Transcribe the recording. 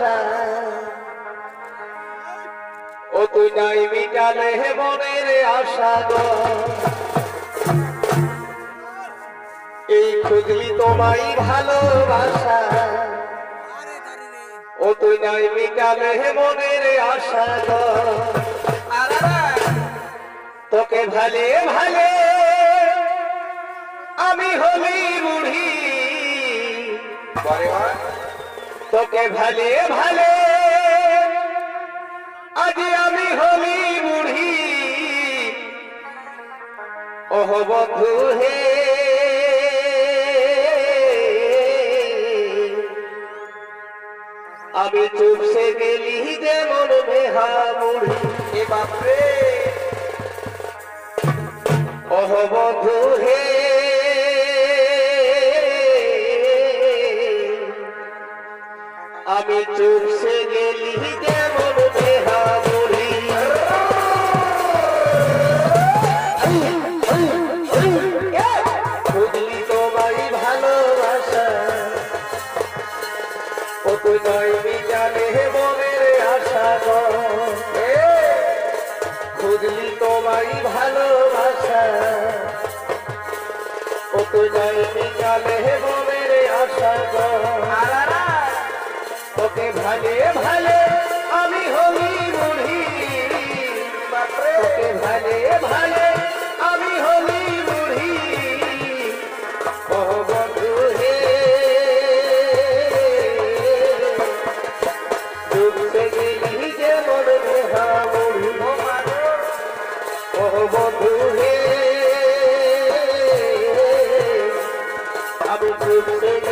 ভাষা ও তুই নাই মিটালে মনের আশা গো এই খুঁজলি তোমায় ভালোবাসা ও তুই নাই মিটালে মনের আশা গো তোকে ভালে ভালে আমি হলি বুড়ি তোকে ভালে ভালে আজ আমি হলি বুড়ি ওহ বন্ধু হে আমি চুপসে গেলি যেমন বেহা বুড়ি এ বাপরে ওহ বন্ধু হে আমি চুপসে গেলি যেমন বেহা বুড়ি খুঁজলি তোমায় ভালোবাসা ও তুই নয় বিজানে মনের আশা গো খুঁজলি তোমায় ভালোবাসা ও তুই নয় বিজানে মনের আশা গো তোকে ভালে ভালে আমি হলি বুড়ি তোকে ভালে ভালে আমি হলি বুড়ি ও বন্ধু হে ডুবতে গেলি যেমন বেহা বুড়ি ও বন্ধু হে আমি ডুবতে